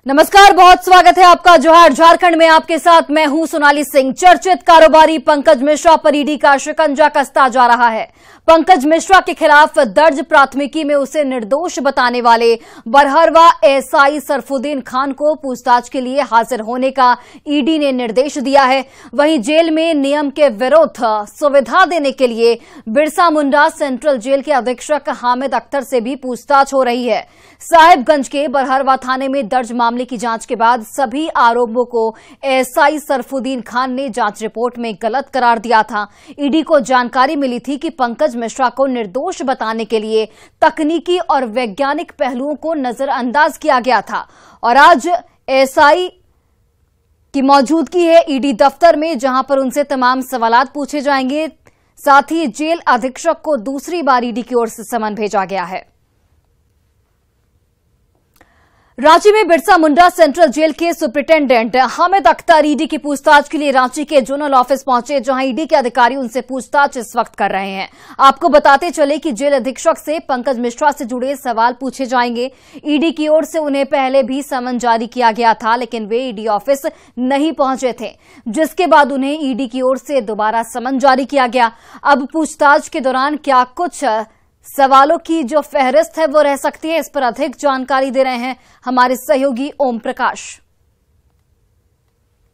नमस्कार, बहुत स्वागत है आपका। जोहार। झारखंड में आपके साथ मैं हूं सोनाली सिंह। चर्चित कारोबारी पंकज मिश्रा पर ईडी का शिकंजा कसता जा रहा है। पंकज मिश्रा के खिलाफ दर्ज प्राथमिकी में उसे निर्दोष बताने वाले बरहरवा एएसआई सरफुद्दीन खान को पूछताछ के लिए हाजिर होने का ईडी ने निर्देश दिया है। वहीं जेल में नियम के विरुद्ध सुविधा देने के लिए बिरसा मुंडा सेंट्रल जेल के अधीक्षक हामिद अख्तर से भी पूछताछ हो रही है। साहिबगंज के बरहरवा थाने में दर्ज मामले की जांच के बाद सभी आरोपों को एएसआई सरफुद्दीन खान ने जांच रिपोर्ट में गलत करार दिया था। ईडी को जानकारी मिली थी कि पंकज मिश्रा को निर्दोष बताने के लिए तकनीकी और वैज्ञानिक पहलुओं को नजरअंदाज किया गया था और आज एएसआई की मौजूदगी है ईडी दफ्तर में, जहां पर उनसे तमाम सवालात पूछे जाएंगे। साथ ही जेल अधीक्षक को दूसरी बार ईडी की ओर से समन भेजा गया है। रांची में बिरसा मुंडा सेंट्रल जेल के सुप्रिंटेंडेंट हामिद अख्तर ईडी की पूछताछ के लिए रांची के जोनल ऑफिस पहुंचे, जहां ईडी के अधिकारी उनसे पूछताछ इस वक्त कर रहे हैं। आपको बताते चले कि जेल अधीक्षक से पंकज मिश्रा से जुड़े सवाल पूछे जाएंगे। ईडी की ओर से उन्हें पहले भी समन जारी किया गया था, लेकिन वे ईडी ऑफिस नहीं पहुंचे थे, जिसके बाद उन्हें ईडी की ओर से दोबारा समन जारी किया गया। अब पूछताछ के दौरान क्या कुछ सवालों की जो फहरिस्त है वो रह सकती है, इस पर अधिक जानकारी दे रहे हैं हमारे सहयोगी ओम प्रकाश।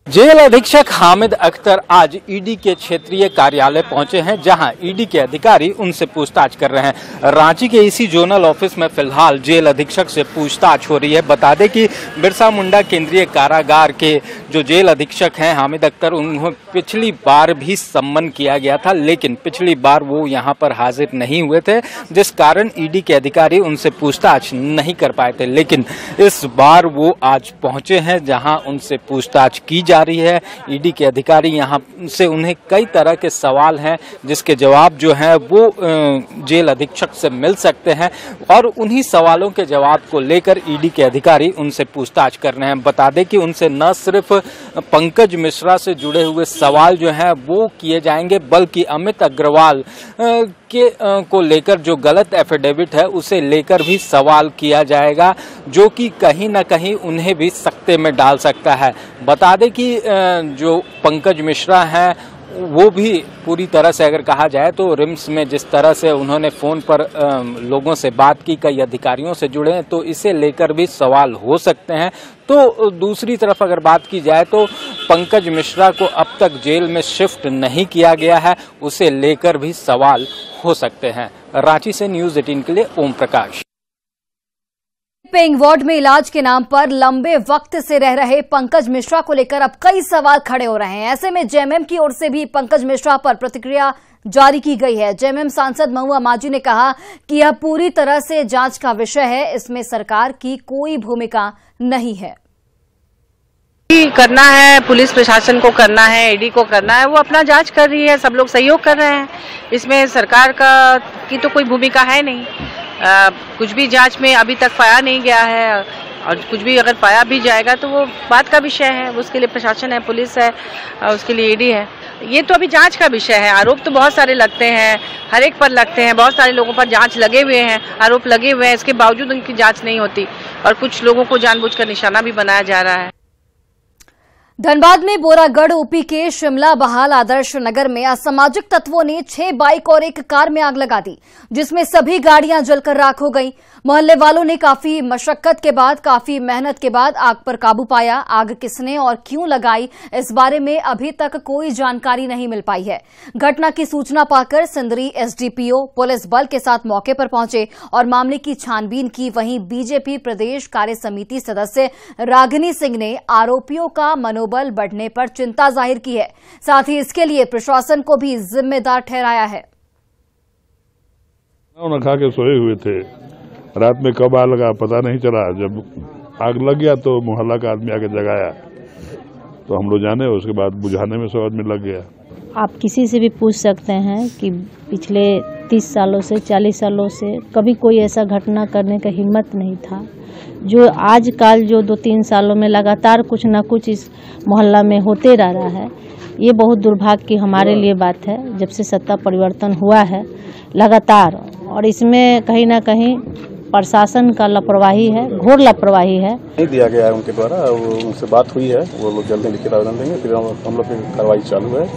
जेल अधीक्षक हामिद अख्तर आज ईडी के क्षेत्रीय कार्यालय पहुंचे हैं, जहां ईडी के अधिकारी उनसे पूछताछ कर रहे हैं। रांची के इसी जोनल ऑफिस में फिलहाल जेल अधीक्षक से पूछताछ हो रही है। बता दें कि बिरसा मुंडा केंद्रीय कारागार के जो जेल अधीक्षक हैं हामिद अख्तर, उन्हें पिछली बार भी सम्मन किया गया था, लेकिन पिछली बार वो यहां पर हाजिर नहीं हुए थे, जिस कारण ईडी के अधिकारी उनसे पूछताछ नहीं कर पाए थे। लेकिन इस बार वो आज पहुंचे हैं, जहां उनसे पूछताछ की जा रही है। ईडी के अधिकारी यहां से उन्हें कई तरह के सवाल हैं, जिसके जवाब जो है वो जेल अधीक्षक से मिल सकते हैं, और उन्हीं सवालों के जवाब को लेकर ईडी के अधिकारी उनसे पूछताछ कर रहे हैं। बता दें कि उनसे न सिर्फ पंकज मिश्रा से जुड़े हुए सवाल जो हैं वो किए जाएंगे, बल्कि अमित अग्रवाल को लेकर जो गलत एफिडेविट है उसे लेकर भी सवाल किया जाएगा, जो कि कहीं न कहीं उन्हें भी सकते में डाल सकता है। बता दें कि जो पंकज मिश्रा हैं वो भी पूरी तरह से अगर कहा जाए तो रिम्स में जिस तरह से उन्होंने फोन पर लोगों से बात की, कई अधिकारियों से जुड़े हैं, तो इसे लेकर भी सवाल हो सकते हैं। तो दूसरी तरफ अगर बात की जाए तो पंकज मिश्रा को अब तक जेल में शिफ्ट नहीं किया गया है, उसे लेकर भी सवाल हो सकते हैं। रांची से न्यूज़ 18 के लिए ओम प्रकाश। पेइंग वार्ड में इलाज के नाम पर लंबे वक्त से रह रहे पंकज मिश्रा को लेकर अब कई सवाल खड़े हो रहे हैं। ऐसे में जेएमएम की ओर से भी पंकज मिश्रा पर प्रतिक्रिया जारी की गई है। जेएमएम सांसद महुआ मांझी ने कहा कि यह पूरी तरह से जांच का विषय है, इसमें सरकार की कोई भूमिका नहीं है। करना है, पुलिस प्रशासन को करना है, ईडी को करना है, वो अपना जांच कर रही है, सब लोग सहयोग कर रहे हैं। इसमें सरकार की तो कोई भूमिका है नहीं। कुछ भी जांच में अभी तक पाया नहीं गया है, और कुछ भी अगर पाया भी जाएगा तो वो बात का विषय है, उसके लिए प्रशासन है, पुलिस है, उसके लिए ईडी है। ये तो अभी जांच का विषय है। आरोप तो बहुत सारे लगते हैं, हर एक पर लगते हैं, बहुत सारे लोगों पर जांच लगे हुए हैं, आरोप लगे हुए हैं, इसके बावजूद उनकी जांच नहीं होती, और कुछ लोगों को जानबूझकर निशाना भी बनाया जा रहा है। धनबाद में बोरागढ़ ओपी के शिमला बहाल आदर्श नगर में असामाजिक तत्वों ने 6 बाइक और एक कार में आग लगा दी, जिसमें सभी गाड़ियां जलकर राख हो गईं। मोहल्ले वालों ने काफी मशक्कत के बाद, काफी मेहनत के बाद आग पर काबू पाया। आग किसने और क्यों लगाई, इस बारे में अभी तक कोई जानकारी नहीं मिल पाई है। घटना की सूचना पाकर सिंदरी एसडीपीओ पुलिस बल के साथ मौके पर पहुंचे और मामले की छानबीन की। वहीं बीजेपी प्रदेश कार्य समिति सदस्य रागिनी सिंह ने आरोपियों का मनोबल बढ़ने पर चिंता जाहिर की है, साथ ही इसके लिए प्रशासन को भी जिम्मेदार ठहराया है। उन्होंने खा के सोए हुए थे, रात में कब आग लगा पता नहीं चला। जब आग लग गया तो मोहल्ला का आदमी आके जगाया, तो हम लोग जाने, उसके बाद बुझाने में 100 आदमी लग गया। आप किसी से भी पूछ सकते हैं कि पिछले 30 सालों से 40 सालों से कभी कोई ऐसा घटना करने का हिम्मत नहीं था। जो आजकल जो 2-3 सालों में लगातार कुछ न कुछ इस मोहल्ला में होते रह रहा है, ये बहुत दुर्भाग्य की हमारे लिए बात है। जब से सत्ता परिवर्तन हुआ है लगातार, और इसमें कहीं ना कहीं प्रशासन का लापरवाही है, घोर लापरवाही है। नहीं दिया गया है उनके द्वारा, उनसे बात हुई है, वो लोग जल्द ही लिखित आवेदन देंगे, फिर हम लोग की कार्रवाई चालू है,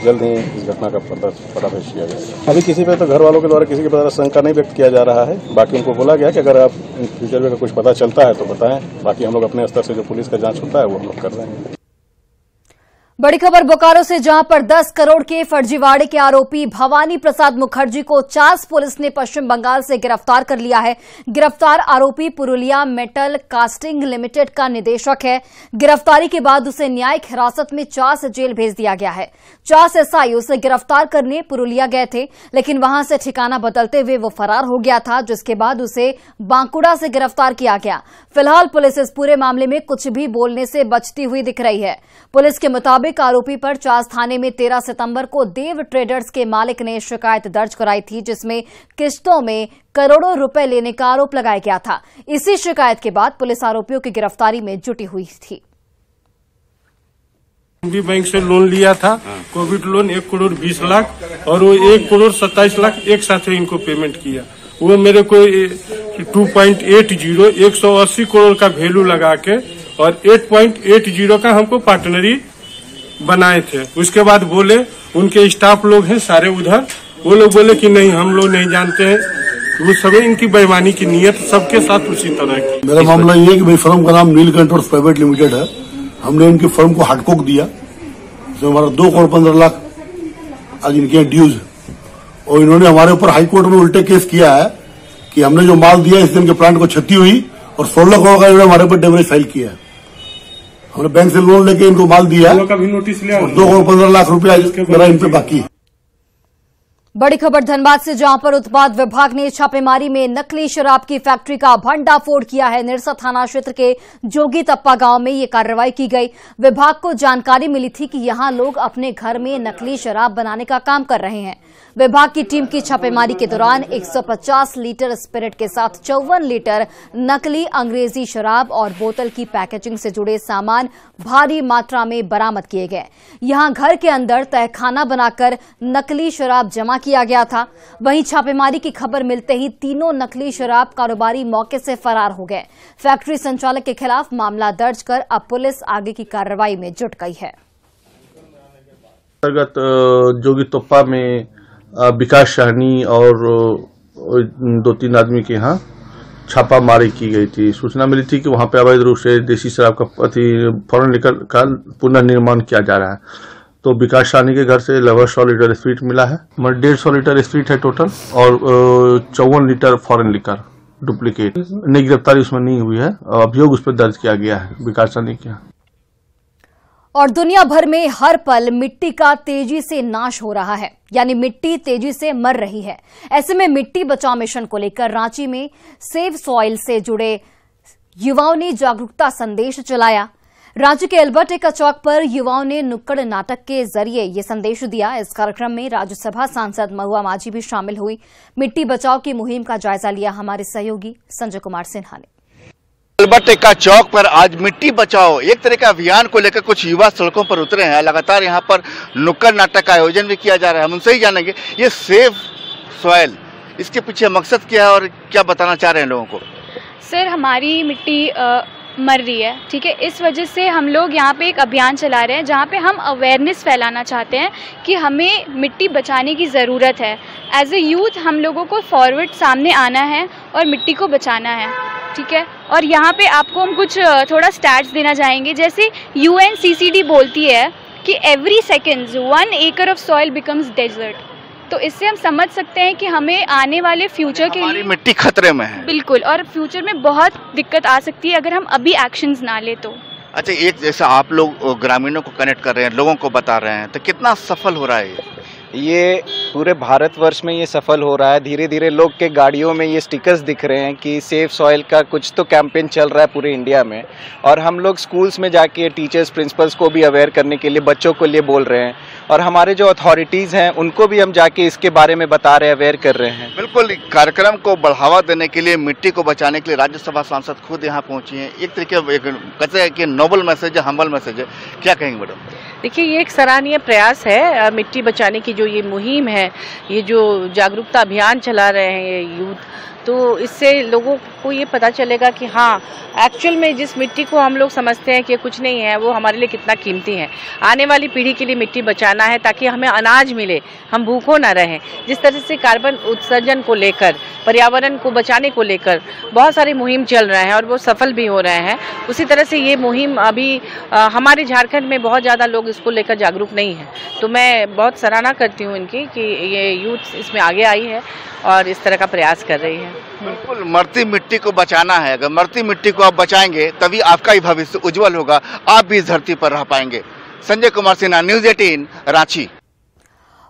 जल्द ही इस घटना का पर्दाफाश किया जाएगा। अभी किसी पे तो घर वालों के द्वारा किसी के द्वारा शंका नहीं व्यक्त किया जा रहा है, बाकी उनको बोला गया कि अगर आप फ्यूचर में कुछ पता चलता है तो बताएं, बाकी हम लोग अपने स्तर से जो पुलिस का जांच होता है वो हम लोग कर रहे हैं। बड़ी खबर बोकारो से, जहां पर 10 करोड़ के फर्जीवाड़े के आरोपी भवानी प्रसाद मुखर्जी को चास पुलिस ने पश्चिम बंगाल से गिरफ्तार कर लिया है। गिरफ्तार आरोपी पुरुलिया मेटल कास्टिंग लिमिटेड का निदेशक है। गिरफ्तारी के बाद उसे न्यायिक हिरासत में चास जेल भेज दिया गया है। चास एसआई उसे गिरफ्तार करने पुरुलिया गए थे, लेकिन वहां से ठिकाना बदलते हुए वो फरार हो गया था, जिसके बाद उसे बांकुड़ा से गिरफ्तार किया गया। फिलहाल पुलिस इस पूरे मामले में कुछ भी बोलने से बचती हुई दिख रही है। पुलिस के मुताबिक आरोपी पर चास थाने में 13 सितंबर को देव ट्रेडर्स के मालिक ने शिकायत दर्ज कराई थी, जिसमें किश्तों में करोड़ों रुपए लेने का आरोप लगाया गया था। इसी शिकायत के बाद पुलिस आरोपियों की गिरफ्तारी में जुटी हुई थी। भी बैंक से लोन लिया था, कोविड लोन 1 करोड़ 20 लाख, और वो 1 करोड़ 27 लाख एक साथ इनको पेमेंट किया। वो मेरे को 2.80 180 करोड़ का वैल्यू लगा के और 8.80 का हमको पार्टनरी बनाए थे। उसके बाद बोले उनके स्टाफ लोग हैं सारे उधर, वो लोग बोले कि नहीं हम लोग नहीं जानते हैं। वो सभी इनकी बेईमानी की नीयत सबके साथ उसी तरह की। मेरा मामला ये है कि मेरी फर्म का नाम नीलकंठ प्राइवेट लिमिटेड है। हमने उनकी फर्म को हार्डकॉक दिया, जो हमारा 2 करोड़ 15 लाख आज इनके ड्यूज, और इन्होंने हमारे ऊपर हाईकोर्ट में उल्टे केस किया है कि हमने जो माल दिया इससे इनके प्लांट को क्षति हुई, और 16 करोड़ का इन्होंने हमारे ऊपर डेमरेज फाइल किया है। हमने बैंक से लोन लेके इनको माल दिया का भी नोटिस लिया, और 2 करोड़ 15 लाख रुपया मेरा इन पे बाकी है। बड़ी खबर धनबाद से, जहां पर उत्पाद विभाग ने छापेमारी में नकली शराब की फैक्ट्री का भंडाफोड़ किया है। निरसा थाना क्षेत्र के जोगी तप्पा गांव में ये कार्रवाई की गई। विभाग को जानकारी मिली थी कि यहां लोग अपने घर में नकली शराब बनाने का काम कर रहे हैं। विभाग की टीम की छापेमारी के दौरान 150 लीटर स्पिरिट के साथ 54 लीटर नकली अंग्रेजी शराब और बोतल की पैकेजिंग से जुड़े सामान भारी मात्रा में बरामद किए गए। यहां घर के अंदर तहखाना बनाकर नकली शराब जमा किया गया था। वहीं छापेमारी की खबर मिलते ही तीनों नकली शराब कारोबारी मौके से फरार हो गए। फैक्ट्री संचालक के खिलाफ मामला दर्ज कर अब पुलिस आगे की कार्रवाई में जुट गई है। अंतर्गत जोगी तोप्पा में विकास सहनी और 2-3 आदमी के यहाँ छापामारी की गई थी। सूचना मिली थी कि वहां पे अवैध रूप से देसी शराब का फॉरेन लिकर का पुनर्निर्माण किया जा रहा है। तो विकास सहनी के घर से लगभग 100 लीटर स्पिरिट मिला है, 150 लीटर स्पिरिट है टोटल, और 54 लीटर फॉरेन लिकर डुप्लीकेट। नई गिरफ्तारी उसमें नहीं हुई है, अभियोग उस पर दर्ज किया गया है विकास सहनी के यहाँ। और दुनिया भर में हर पल मिट्टी का तेजी से नाश हो रहा है, यानी मिट्टी तेजी से मर रही है। ऐसे में मिट्टी बचाओ मिशन को लेकर रांची में सेव सॉइल से जुड़े युवाओं ने जागरूकता संदेश चलाया। रांची के एल्बर्ट चौक पर युवाओं ने नुक्कड़ नाटक के जरिए ये संदेश दिया। इस कार्यक्रम में राज्यसभा सांसद महुआ माझी भी शामिल हुई। मिट्टी बचाओ की मुहिम का जायजा लिया हमारे सहयोगी संजय कुमार सिन्हा ने। एल्बर्ट चौक पर आज मिट्टी बचाओ एक तरह के अभियान को लेकर कुछ युवा सड़कों पर उतरे हैं। लगातार यहाँ पर नुक्कड़ नाटक का आयोजन भी किया जा रहा है। हम उनसे ही जानेंगे ये सेव सॉइल, इसके पीछे मकसद क्या है और क्या बताना चाह रहे हैं लोगों को। सर, हमारी मिट्टी मर रही है, ठीक है। इस वजह से हम लोग यहाँ पे एक अभियान चला रहे हैं जहाँ पे हम अवेयरनेस फैलाना चाहते हैं कि हमें मिट्टी बचाने की ज़रूरत है। एज ए यूथ हम लोगों को फॉरवर्ड सामने आना है और मिट्टी को बचाना है, ठीक है। और यहाँ पे आपको हम कुछ थोड़ा स्टैट्स देना चाहेंगे। जैसे UNCCD बोलती है कि every seconds 1 acre of soil becomes desert. तो इससे हम समझ सकते हैं कि हमें आने वाले फ्यूचर के लिए मिट्टी खतरे में है। बिल्कुल, और फ्यूचर में बहुत दिक्कत आ सकती है अगर हम अभी एक्शंस ना ले तो। अच्छा, एक जैसा आप लोग ग्रामीणों को कनेक्ट कर रहे हैं, लोगों को बता रहे हैं, तो कितना सफल हो रहा है ये पूरे भारतवर्ष में ये सफल हो रहा है। धीरे धीरे लोग के गाड़ियों में ये स्टिकर्स दिख रहे हैं कि सेव सॉइल का कुछ तो कैंपेन चल रहा है पूरे इंडिया में। और हम लोग स्कूल्स में जाके टीचर्स प्रिंसिपल्स को भी अवेयर करने के लिए बच्चों को लिए बोल रहे हैं, और हमारे जो अथॉरिटीज़ हैं उनको भी हम जाके इसके बारे में बता रहे हैं, अवेयर कर रहे हैं। बिल्कुल, कार्यक्रम को बढ़ावा देने के लिए, मिट्टी को बचाने के लिए राज्यसभा सांसद खुद यहाँ पहुंची हैं। एक तरीके कहते हैं कि नोबल मैसेज है, हम्बल मैसेज है, क्या कहेंगे मैडम? देखिए, ये एक सराहनीय प्रयास है। मिट्टी बचाने की जो ये मुहिम है, ये जो जागरूकता अभियान चला रहे हैं ये यूथ, तो इससे लोगों को ये पता चलेगा कि हाँ, एक्चुअल में जिस मिट्टी को हम लोग समझते हैं कि कुछ नहीं है, वो हमारे लिए कितना कीमती है। आने वाली पीढ़ी के लिए मिट्टी बचाना है ताकि हमें अनाज मिले, हम भूखों ना रहें। जिस तरह से कार्बन उत्सर्जन को लेकर, पर्यावरण को बचाने को लेकर बहुत सारी मुहिम चल रहे हैं और वो सफल भी हो रहे हैं, उसी तरह से ये मुहिम अभी हमारे झारखंड में बहुत ज़्यादा लोग इसको लेकर जागरूक नहीं हैं। तो मैं बहुत सराहना करती हूँ इनकी कि ये यूथ इसमें आगे आई है और इस तरह का प्रयास कर रही है। बिल्कुल, मरती मिट्टी को बचाना है। अगर मरती मिट्टी को आप बचाएंगे तभी आपका ही भविष्य उज्जवल होगा, आप भी इस धरती पर रह पाएंगे। संजय कुमार सिन्हा, न्यूज़ 18, रांची।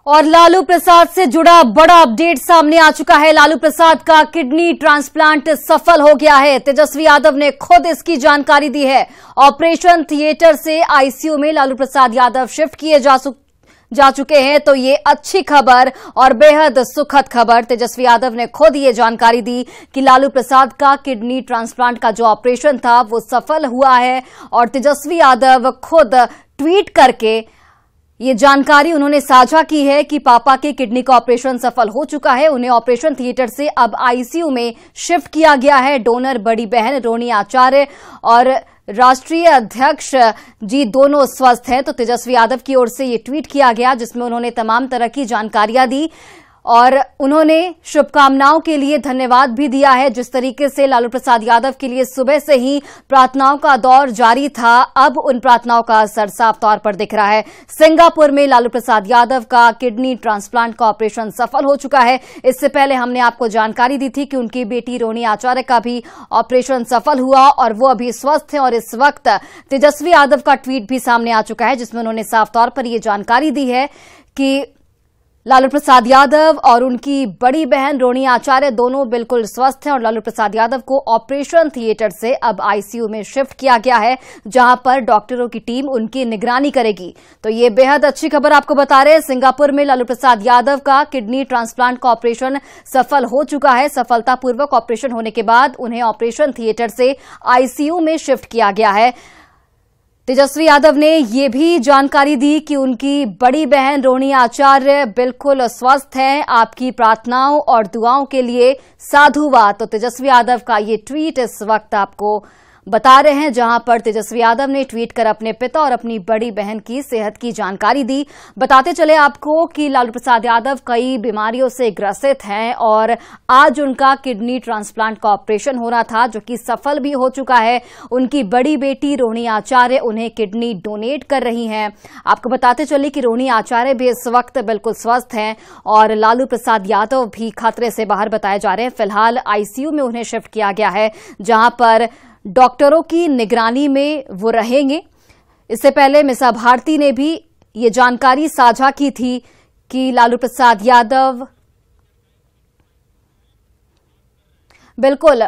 और लालू प्रसाद से जुड़ा बड़ा अपडेट सामने आ चुका है। लालू प्रसाद का किडनी ट्रांसप्लांट सफल हो गया है। तेजस्वी यादव ने खुद इसकी जानकारी दी है। ऑपरेशन थिएटर से आईसीयू में लालू प्रसाद यादव शिफ्ट किए जा चुके हैं। तो ये अच्छी खबर और बेहद सुखद खबर। तेजस्वी यादव ने खुद ये जानकारी दी कि लालू प्रसाद का किडनी ट्रांसप्लांट का जो ऑपरेशन था वो सफल हुआ है। और तेजस्वी यादव खुद ट्वीट करके ये जानकारी उन्होंने साझा की है कि पापा के किडनी का ऑपरेशन सफल हो चुका है। उन्हें ऑपरेशन थिएटर से अब आईसीयू में शिफ्ट किया गया है। डोनर बड़ी बहन रोनी आचार्य और राष्ट्रीय अध्यक्ष जी दोनों स्वस्थ हैं। तो तेजस्वी यादव की ओर से ये ट्वीट किया गया जिसमें उन्होंने तमाम तरह की जानकारियां दी और उन्होंने शुभकामनाओं के लिए धन्यवाद भी दिया है। जिस तरीके से लालू प्रसाद यादव के लिए सुबह से ही प्रार्थनाओं का दौर जारी था, अब उन प्रार्थनाओं का असर साफ तौर पर दिख रहा है। सिंगापुर में लालू प्रसाद यादव का किडनी ट्रांसप्लांट का ऑपरेशन सफल हो चुका है। इससे पहले हमने आपको जानकारी दी थी कि उनकी बेटी रोनी आचार्य का भी ऑपरेशन सफल हुआ और वो अभी स्वस्थ हैं। और इस वक्त तेजस्वी यादव का ट्वीट भी सामने आ चुका है जिसमें उन्होंने साफ तौर पर यह जानकारी दी है कि लालू प्रसाद यादव और उनकी बड़ी बहन रोनी आचार्य दोनों बिल्कुल स्वस्थ हैं और लालू प्रसाद यादव को ऑपरेशन थिएटर से अब आईसीयू में शिफ्ट किया गया है जहां पर डॉक्टरों की टीम उनकी निगरानी करेगी। तो ये बेहद अच्छी खबर आपको बता रहे हैं। सिंगापुर में लालू प्रसाद यादव का किडनी ट्रांसप्लांट का ऑपरेशन सफल हो चुका है। सफलतापूर्वक ऑपरेशन होने के बाद उन्हें ऑपरेशन थिएटर से आईसीयू में शिफ्ट किया गया है। तेजस्वी यादव ने यह भी जानकारी दी कि उनकी बड़ी बहन रोनी आचार्य बिल्कुल स्वस्थ हैं। आपकी प्रार्थनाओं और दुआओं के लिए साधुवाद। तो तेजस्वी यादव का ये ट्वीट इस वक्त आपको बता रहे हैं जहां पर तेजस्वी यादव ने ट्वीट कर अपने पिता और अपनी बड़ी बहन की सेहत की जानकारी दी। बताते चले आपको कि लालू प्रसाद यादव कई बीमारियों से ग्रसित हैं और आज उनका किडनी ट्रांसप्लांट का ऑपरेशन होना था जो कि सफल भी हो चुका है। उनकी बड़ी बेटी रोनी आचार्य उन्हें किडनी डोनेट कर रही हैं। आपको बताते चले कि रोनी आचार्य भी इस वक्त बिल्कुल स्वस्थ हैं और लालू प्रसाद यादव भी खतरे से बाहर बताए जा रहे हैं। फिलहाल आईसीयू में उन्हें शिफ्ट किया गया है जहां पर डॉक्टरों की निगरानी में वो रहेंगे। इससे पहले मिसा भारती ने भी ये जानकारी साझा की थी कि लालू प्रसाद यादव बिल्कुल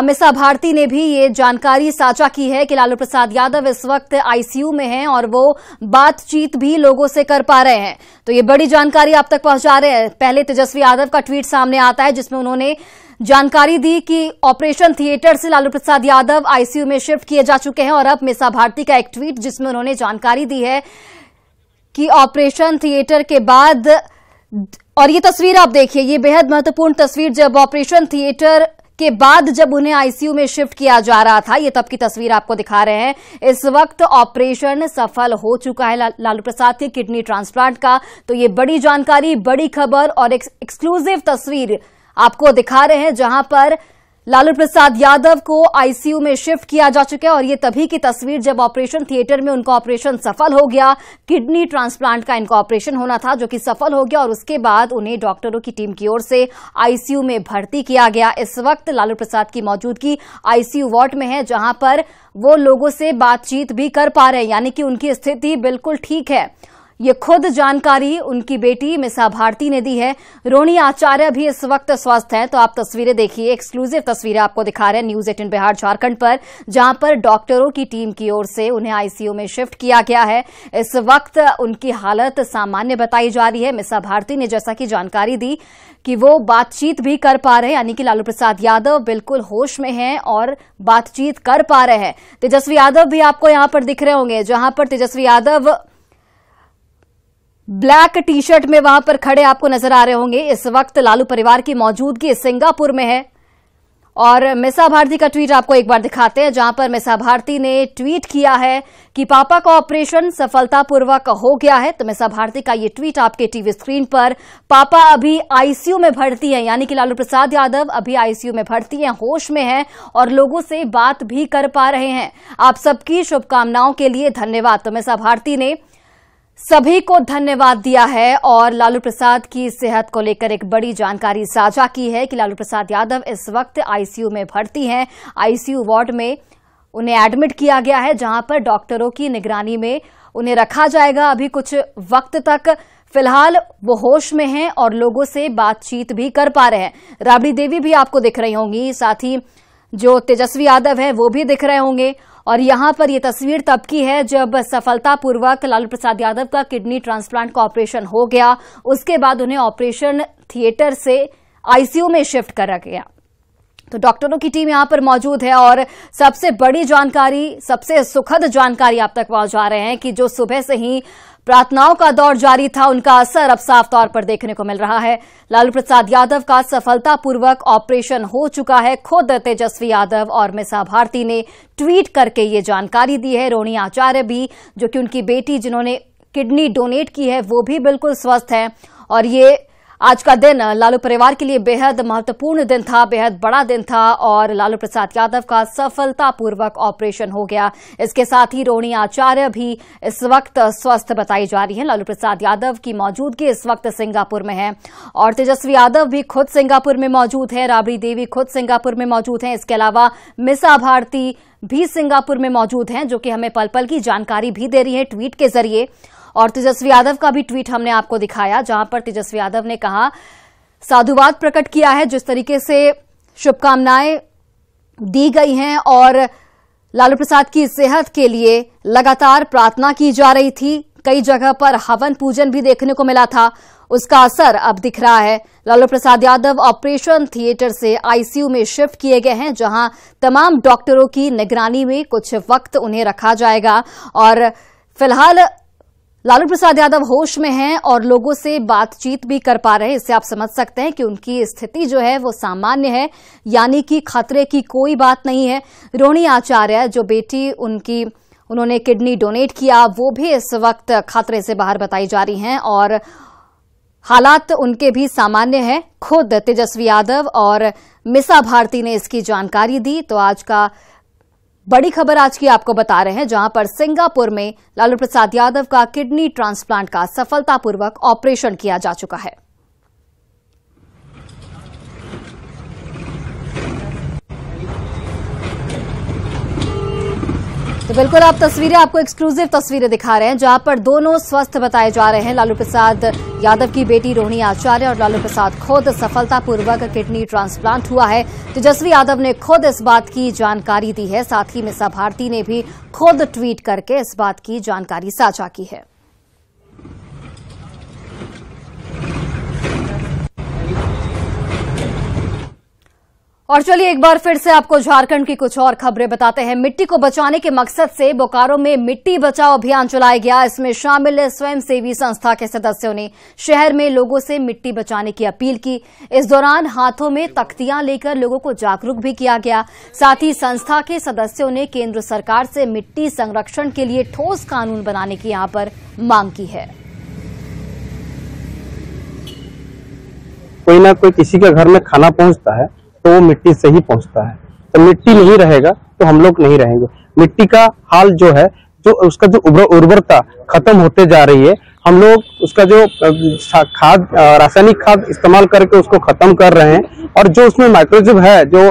मिसा भारती ने भी ये जानकारी साझा की है कि लालू प्रसाद यादव इस वक्त आईसीयू में हैं और वो बातचीत भी लोगों से कर पा रहे हैं। तो ये बड़ी जानकारी आप तक पहुंचा रहे हैं। पहले तेजस्वी यादव का ट्वीट सामने आता है जिसमें उन्होंने जानकारी दी कि ऑपरेशन थिएटर से लालू प्रसाद यादव आईसीयू में शिफ्ट किए जा चुके हैं। और अब मिसा भारती का एक ट्वीट जिसमें उन्होंने जानकारी दी है कि ऑपरेशन थिएटर के बाद, और ये तस्वीर आप देखिए, ये बेहद महत्वपूर्ण तस्वीर, जब ऑपरेशन थिएटर के बाद जब उन्हें आईसीयू में शिफ्ट किया जा रहा था, ये तब की तस्वीर आपको दिखा रहे हैं। इस वक्त ऑपरेशन सफल हो चुका है लालू प्रसाद के किडनी ट्रांसप्लांट का। तो ये बड़ी जानकारी, बड़ी खबर और एक्सक्लूसिव तस्वीर आपको दिखा रहे हैं जहां पर लालू प्रसाद यादव को आईसीयू में शिफ्ट किया जा चुका है। और ये तभी की तस्वीर जब ऑपरेशन थिएटर में उनका ऑपरेशन सफल हो गया। किडनी ट्रांसप्लांट का इनका ऑपरेशन होना था जो कि सफल हो गया और उसके बाद उन्हें डॉक्टरों की टीम की ओर से आईसीयू में भर्ती किया गया। इस वक्त लालू प्रसाद की मौजूदगी आईसीयू वार्ड में है जहां पर वो लोगों से बातचीत भी कर पा रहे हैं, यानी कि उनकी स्थिति बिल्कुल ठीक है। ये खुद जानकारी उनकी बेटी मिसा भारती ने दी है। रोनी आचार्य भी इस वक्त स्वस्थ हैं। तो आप तस्वीरें देखिए, एक्सक्लूसिव तस्वीरें आपको दिखा रहे हैं न्यूज़ 18 बिहार झारखंड पर, जहां पर डॉक्टरों की टीम की ओर से उन्हें आईसीयू में शिफ्ट किया गया है। इस वक्त उनकी हालत सामान्य बताई जा रही है। मिसा भारती ने जैसा कि जानकारी दी कि वो बातचीत भी कर पा रहे हैं, यानी कि लालू प्रसाद यादव बिल्कुल होश में हैं और बातचीत कर पा रहे हैं। तेजस्वी यादव भी आपको यहां पर दिख रहे होंगे, जहां पर Tejashwi Yadav black T shirt में वहां पर खड़े आपको नजर आ रहे होंगे। इस वक्त लालू परिवार की मौजूदगी सिंगापुर में है। और मिसा भारती का ट्वीट आपको एक बार दिखाते हैं, जहां पर मिसा भारती ने ट्वीट किया है कि पापा का ऑपरेशन सफलतापूर्वक हो गया है। तो मिसा भारती का ये ट्वीट आपके टीवी स्क्रीन पर, पापा अभी आईसीयू में भर्ती हैं, यानी कि लालू प्रसाद यादव अभी आईसीयू में भर्ती हैं, होश में हैं और लोगों से बात भी कर पा रहे हैं। आप सबकी शुभकामनाओं के लिए धन्यवाद। तो मिसा भारती ने सभी को धन्यवाद दिया है और लालू प्रसाद की सेहत को लेकर एक बड़ी जानकारी साझा की है कि लालू प्रसाद यादव इस वक्त आईसीयू में भर्ती हैं। आईसीयू वार्ड में उन्हें एडमिट किया गया है, जहां पर डॉक्टरों की निगरानी में उन्हें रखा जाएगा अभी कुछ वक्त तक। फिलहाल वो होश में हैं और लोगों से बातचीत भी कर पा रहे हैं। राबड़ी देवी भी आपको दिख रही होंगी, साथ ही जो तेजस्वी यादव है वो भी दिख रहे होंगे। और यहां पर ये तस्वीर तब की है जब सफलतापूर्वक लालू प्रसाद यादव का किडनी ट्रांसप्लांट का ऑपरेशन हो गया। उसके बाद उन्हें ऑपरेशन थिएटर से आईसीयू में शिफ्ट करा गया। तो डॉक्टरों की टीम यहां पर मौजूद है और सबसे बड़ी जानकारी, सबसे सुखद जानकारी आप तक पहुंचा रहे हैं कि जो सुबह से ही प्रार्थनाओं का दौर जारी था, उनका असर अब साफ तौर पर देखने को मिल रहा है। लालू प्रसाद यादव का सफलतापूर्वक ऑपरेशन हो चुका है। खुद तेजस्वी यादव और मिसा भारती ने ट्वीट करके ये जानकारी दी है। रोहिणी आचार्य भी, जो कि उनकी बेटी जिन्होंने किडनी डोनेट की है, वो भी बिल्कुल स्वस्थ है। और ये आज का दिन लालू परिवार के लिए बेहद महत्वपूर्ण दिन था, बेहद बड़ा दिन था और लालू प्रसाद यादव का सफलतापूर्वक ऑपरेशन हो गया। इसके साथ ही रोहिणी आचार्य भी इस वक्त स्वस्थ बताई जा रही हैं। लालू प्रसाद यादव की मौजूदगी इस वक्त सिंगापुर में है और तेजस्वी यादव भी खुद सिंगापुर में मौजूद है। राबड़ी देवी खुद सिंगापुर में मौजूद हैं। इसके अलावा मिसा भारती भी सिंगापुर में मौजूद हैं, जो कि हमें पल पल की जानकारी भी दे रही है ट्वीट के जरिए। और तेजस्वी यादव का भी ट्वीट हमने आपको दिखाया, जहां पर तेजस्वी यादव ने कहा, साधुवाद प्रकट किया है जिस तरीके से शुभकामनाएं दी गई हैं और लालू प्रसाद की सेहत के लिए लगातार प्रार्थना की जा रही थी। कई जगह पर हवन पूजन भी देखने को मिला था, उसका असर अब दिख रहा है। लालू प्रसाद यादव ऑपरेशन थिएटर से आईसीयू में शिफ्ट किए गए हैं, जहां तमाम डॉक्टरों की निगरानी में कुछ वक्त उन्हें रखा जाएगा। और फिलहाल लालू प्रसाद यादव होश में हैं और लोगों से बातचीत भी कर पा रहे हैं। इससे आप समझ सकते हैं कि उनकी स्थिति जो है वो सामान्य है, यानी कि खतरे की कोई बात नहीं है। रोहिणी आचार्य, जो बेटी उनकी उन्होंने किडनी डोनेट किया, वो भी इस वक्त खतरे से बाहर बताई जा रही हैं और हालात उनके भी सामान्य है। खुद तेजस्वी यादव और मिसा भारती ने इसकी जानकारी दी। तो आज का बड़ी खबर आज की आपको बता रहे हैं, जहां पर सिंगापुर में लालू प्रसाद यादव का किडनी ट्रांसप्लांट का सफलतापूर्वक ऑपरेशन किया जा चुका है। तो बिल्कुल आप तस्वीरें, आपको एक्सक्लूसिव तस्वीरें दिखा रहे हैं, जहां पर दोनों स्वस्थ बताए जा रहे हैं। लालू प्रसाद यादव की बेटी रोहिणी आचार्य और लालू प्रसाद खुद सफलतापूर्वक किडनी ट्रांसप्लांट हुआ है। तेजस्वी यादव ने खुद इस बात की जानकारी दी है। साथ ही मिसा भारती ने भी खुद ट्वीट करके इस बात की जानकारी साझा की है। और चलिए एक बार फिर से आपको झारखंड की कुछ और खबरें बताते हैं। मिट्टी को बचाने के मकसद से बोकारो में मिट्टी बचाओ अभियान चलाया गया। इसमें शामिल स्वयंसेवी संस्था के सदस्यों ने शहर में लोगों से मिट्टी बचाने की अपील की। इस दौरान हाथों में तख्तियां लेकर लोगों को जागरूक भी किया गया। साथ ही संस्था के सदस्यों ने केंद्र सरकार से मिट्टी संरक्षण के लिए ठोस कानून बनाने की यहां पर मांग की है। कोई ना कोई किसी के घर में खाना पहुंचता है तो वो मिट्टी से ही पहुंचता है। तो मिट्टी नहीं रहेगा तो हम लोग नहीं रहेंगे। मिट्टी का हाल जो है, जो उसका जो उर्वरता खत्म होते जा रही है, हम लोग उसका जो खाद, रासायनिक खाद इस्तेमाल करके उसको खत्म कर रहे हैं और जो उसमें माइक्रोजीव है, जो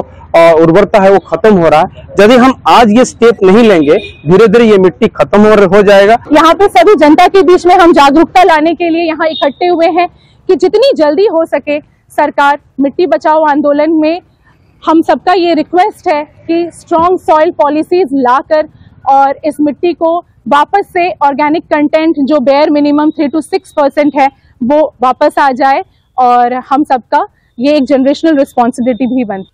उर्वरता है, वो खत्म हो रहा है। यदि हम आज ये स्टेप नहीं लेंगे, धीरे धीरे ये मिट्टी खत्म हो जाएगा। यहाँ पे सभी जनता के बीच में हम जागरूकता लाने के लिए यहाँ इकट्ठे हुए हैं कि जितनी जल्दी हो सके सरकार मिट्टी बचाओ आंदोलन में, हम सबका ये रिक्वेस्ट है कि स्ट्रॉन्ग सॉइल पॉलिसीज लाकर और इस मिट्टी को वापस से ऑर्गेनिक कंटेंट जो बेयर मिनिमम 3 to 6% है वो वापस आ जाए और हम सबका ये एक जनरेशनल रिस्पॉन्सिबिलिटी भी बनती।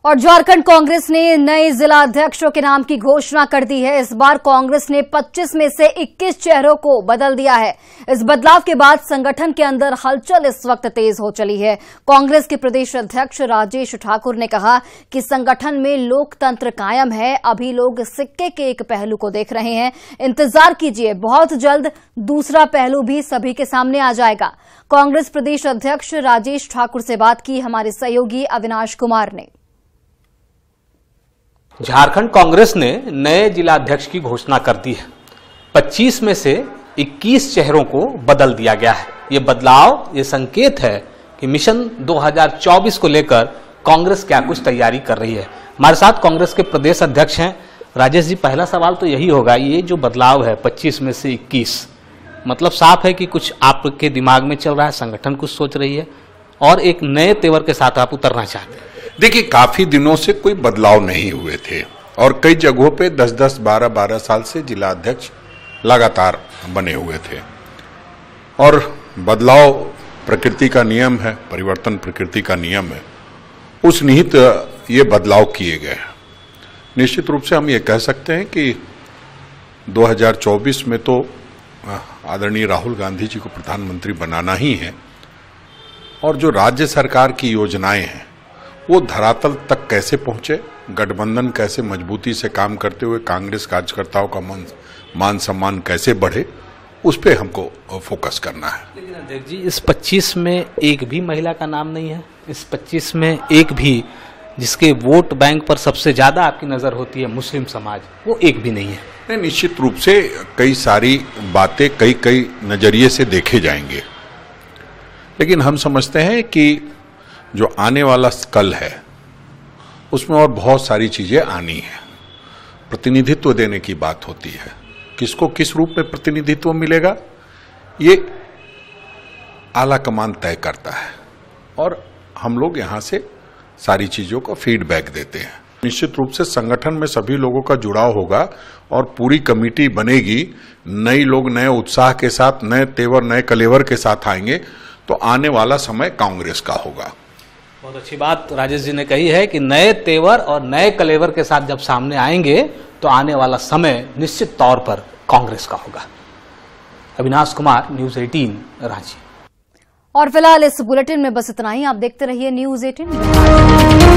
और झारखंड कांग्रेस ने नए जिला अध्यक्षों के नाम की घोषणा कर दी है। इस बार कांग्रेस ने 25 में से 21 चेहरों को बदल दिया है। इस बदलाव के बाद संगठन के अंदर हलचल इस वक्त तेज हो चली है। कांग्रेस के प्रदेश अध्यक्ष राजेश ठाकुर ने कहा कि संगठन में लोकतंत्र कायम है, अभी लोग सिक्के के एक पहलू को देख रहे हैं, इंतजार कीजिए, बहुत जल्द दूसरा पहलू भी सभी के सामने आ जाएगा। कांग्रेस प्रदेश अध्यक्ष राजेश ठाकुर से बात की हमारे सहयोगी अविनाश कुमार ने। झारखंड कांग्रेस ने नए जिलाध्यक्ष की घोषणा कर दी है। 25 में से 21 चेहरों को बदल दिया गया है। ये बदलाव ये संकेत है कि मिशन 2024 को लेकर कांग्रेस क्या कुछ तैयारी कर रही है। हमारे साथ कांग्रेस के प्रदेश अध्यक्ष हैं राजेश जी। पहला सवाल तो यही होगा, ये जो बदलाव है 25 में से 21, मतलब साफ है कि कुछ आपके दिमाग में चल रहा है, संगठन कुछ सोच रही है और एक नए तेवर के साथ आप उतरना चाहते हैं। देखिए, काफी दिनों से कोई बदलाव नहीं हुए थे और कई जगहों पे 10-10, 12-12 साल से जिला अध्यक्ष लगातार बने हुए थे और बदलाव प्रकृति का नियम है, परिवर्तन प्रकृति का नियम है, उस निहित ये बदलाव किए गए। निश्चित रूप से हम ये कह सकते हैं कि 2024 में तो आदरणीय राहुल गांधी जी को प्रधानमंत्री बनाना ही है और जो राज्य सरकार की योजनाएं हैं वो धरातल तक कैसे पहुंचे, गठबंधन कैसे मजबूती से काम करते हुए कांग्रेस कार्यकर्ताओं का मान सम्मान कैसे बढ़े, उस पे हमको फोकस करना है। लेकिन अध्यक्ष जी, इस 25 में एक भी महिला का नाम नहीं है। इस 25 में एक भी जिसके वोट बैंक पर सबसे ज्यादा आपकी नजर होती है मुस्लिम समाज, वो एक भी नहीं है। निश्चित रूप से कई सारी बातें कई नजरिए से देखे जाएंगे, लेकिन हम समझते हैं कि जो आने वाला कल है उसमें और बहुत सारी चीजें आनी है। प्रतिनिधित्व देने की बात होती है, किसको किस रूप में प्रतिनिधित्व मिलेगा ये आला कमान तय करता है और हम लोग यहाँ से सारी चीजों का फीडबैक देते हैं। निश्चित रूप से संगठन में सभी लोगों का जुड़ाव होगा और पूरी कमेटी बनेगी। नए लोग नए उत्साह के साथ, नए तेवर, नए कलेवर के साथ आएंगे तो आने वाला समय कांग्रेस का होगा। बहुत अच्छी बात राजेश जी ने कही है कि नए तेवर और नए कलेवर के साथ जब सामने आएंगे तो आने वाला समय निश्चित तौर पर कांग्रेस का होगा। अविनाश कुमार, न्यूज़ 18 रांची। और फिलहाल इस बुलेटिन में बस इतना ही। आप देखते रहिए न्यूज़ 18।